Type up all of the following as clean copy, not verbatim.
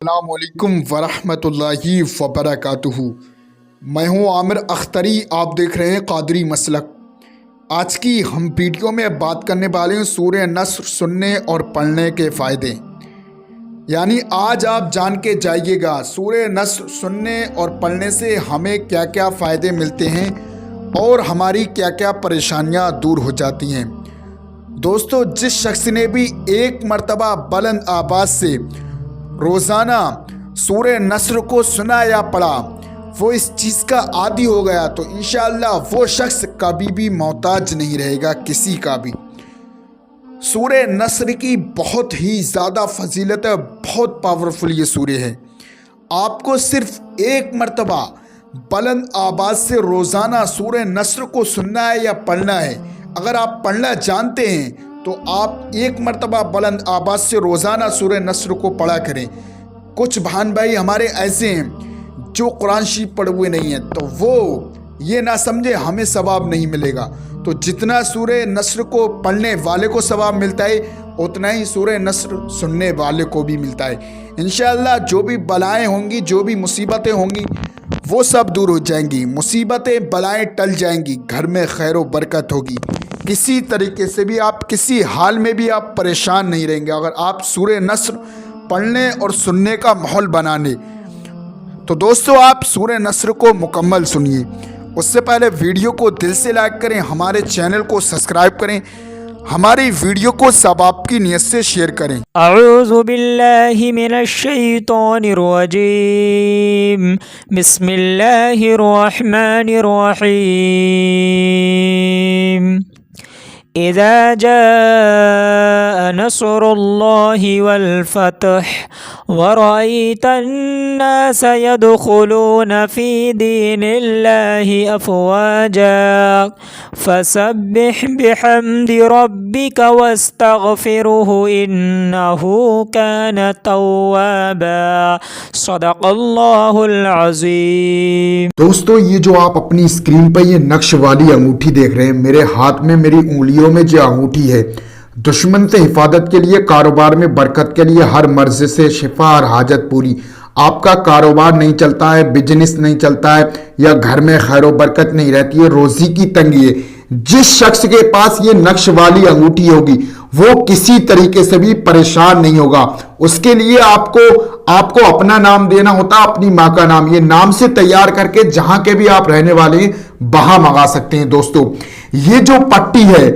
السلام علیکم ورحمۃ اللہ وبرکاتہ۔ میں ہوں عامر اختری، آپ دیکھ رہے ہیں قادری مسلک۔ آج کی ہم ویڈیو میں بات کرنے والے ہیں سورہ نصر سننے اور پڑھنے کے فائدے، یعنی آج آپ جان کے جائیے گا سورہ نصر سننے اور پڑھنے سے ہمیں کیا کیا فائدے ملتے ہیں اور ہماری کیا کیا پریشانیاں دور ہو جاتی ہیں۔ دوستو، جس شخص نے بھی ایک مرتبہ بلند آواز سے روزانہ سورہ نصر کو سنا یا پڑھا، وہ اس چیز کا عادی ہو گیا تو انشاءاللہ وہ شخص کبھی بھی محتاج نہیں رہے گا کسی کا بھی۔ سورہ نصر کی بہت ہی زیادہ فضیلت ہے، بہت پاورفل یہ سورہ ہے۔ آپ کو صرف ایک مرتبہ بلند آواز سے روزانہ سورہ نصر کو سننا ہے یا پڑھنا ہے۔ اگر آپ پڑھنا جانتے ہیں تو آپ ایک مرتبہ بلند آواز سے روزانہ سورہ نصر کو پڑھا کریں۔ کچھ بہن بھائی ہمارے ایسے ہیں جو قرآن شریف پڑھے ہوئے نہیں ہیں، تو وہ یہ نہ سمجھے ہمیں ثواب نہیں ملے گا۔ تو جتنا سورہ نصر کو پڑھنے والے کو ثواب ملتا ہے اتنا ہی سورہ نصر سننے والے کو بھی ملتا ہے۔ انشاءاللہ جو بھی بلائیں ہوں گی، جو بھی مصیبتیں ہوں گی، وہ سب دور ہو جائیں گی، مصیبتیں بلائیں ٹل جائیں گی، گھر میں خیر و برکت ہوگی۔ کسی طریقے سے بھی آپ کسی حال میں بھی آپ پریشان نہیں رہیں گے اگر آپ سورہ نصر پڑھنے اور سننے کا ماحول بنانے۔ تو دوستو، آپ سورہ نصر کو مکمل سنیے۔ اس سے پہلے ویڈیو کو دل سے لائک کریں، ہمارے چینل کو سبسکرائب کریں، ہماری ویڈیو کو ثواب کی نیت سے شیئر کریں۔ اعوذ باللہ من الشیطان الرجیم، بسم اللہ الرحمن الرحیم۔ اذا جاء نصر اللہ والفتح ورأيت الناس يدخلون في دين الله أفواجا فسبح بحمد ربك واستغفره إنه كان توابا، صدق اللہ العظیم۔ دوستو، یہ جو آپ اپنی اسکرین پر یہ نقش والی انگوٹھی دیکھ رہے ہیں، میرے ہاتھ میں میری انگلیوں میں جو انگوٹھی ہے، دشمن سے حفاظت کے لیے، کاروبار میں برکت کے لیے، ہر مرض سے شفا اور حاجت پوری۔ آپ کا کاروبار نہیں چلتا ہے، بزنس نہیں چلتا ہے، یا گھر میں خیر و برکت نہیں رہتی ہے، روزی کی تنگی ہے، جس شخص کے پاس یہ نقش والی انگوٹھی ہوگی وہ کسی طریقے سے بھی پریشان نہیں ہوگا۔ اس کے لیے آپ کو اپنا نام دینا ہوتا، اپنی ماں کا نام، یہ نام سے تیار کر کے جہاں کے بھی آپ رہنے والے ہیں وہاں منگا سکتے ہیں۔ دوستو، یہ جو پٹی ہے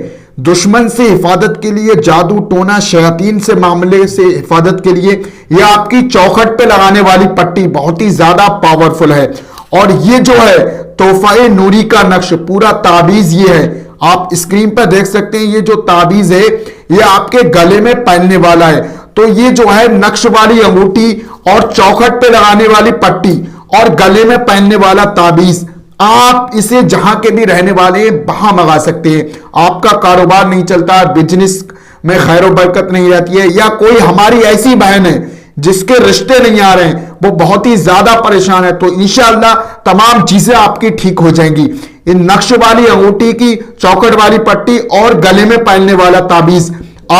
دشمن سے حفاظت کے لیے، جادو ٹونا شیاطین سے معاملے سے حفاظت کے لیے، یہ آپ کی چوکھٹ پہ لگانے والی پٹی بہت ہی زیادہ پاورفل ہے۔ اور یہ جو ہے تحفہ نوری کا نقش، پورا تعویذ یہ ہے، آپ اسکرین پر دیکھ سکتے ہیں۔ یہ جو تعویذ ہے یہ آپ کے گلے میں پہننے والا ہے۔ تو یہ جو ہے نقش والی انگوٹھی اور چوکھٹ پہ لگانے والی پٹی اور گلے میں پہننے والا تعویذ، آپ اسے جہاں کے بھی رہنے والے ہیں وہاں منگا سکتے ہیں۔ آپ کا کاروبار نہیں چلتا، بزنس میں خیر و برکت نہیں رہتی ہے، یا کوئی ہماری ایسی بہن ہے جس کے رشتے نہیں آ رہے ہیں، وہ بہت ہی زیادہ پریشان ہے، تو انشاءاللہ تمام چیزیں آپ کی ٹھیک ہو جائیں گی۔ ان نقش والی انگوٹھی کی، چوکھٹ والی پٹی اور گلے میں پہننے والا تعویذ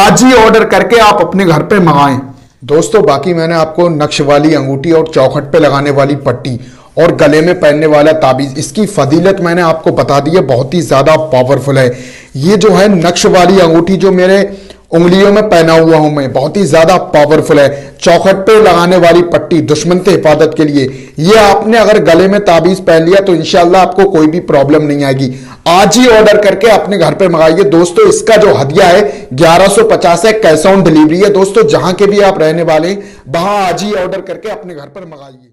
آج ہی آرڈر کر کے آپ اپنے گھر پہ منگائیں۔ دوستو، باقی میں نے آپ کو نقش والی انگوٹھی اور چوکھٹ پہ لگانے والی پٹی اور گلے میں پہننے والا تعویذ، اس کی فضیلت میں نے آپ کو بتا دی ہے، بہت ہی زیادہ پاورفل ہے۔ یہ جو ہے نقش والی انگوٹھی جو میرے انگلیوں میں پہنا ہوا ہوں میں، بہت ہی زیادہ پاورفل ہے۔ چوکھٹ پہ لگانے والی پٹی دشمن سے حفاظت کے لیے، یہ آپ نے اگر گلے میں تعویذ پہن لیا تو انشاءاللہ آپ کو کوئی بھی پرابلم نہیں آئے گی۔ آج ہی آرڈر کر کے اپنے گھر پہ منگائیے۔ دوستو، اس کا جو ہدیہ ہے 1150 ہے، کیش آن ڈیلیوری ہے۔ دوستو، جہاں کے بھی آپ رہنے والے ہیں وہاں آج ہی آرڈر کر کے اپنے گھر پر منگائیے۔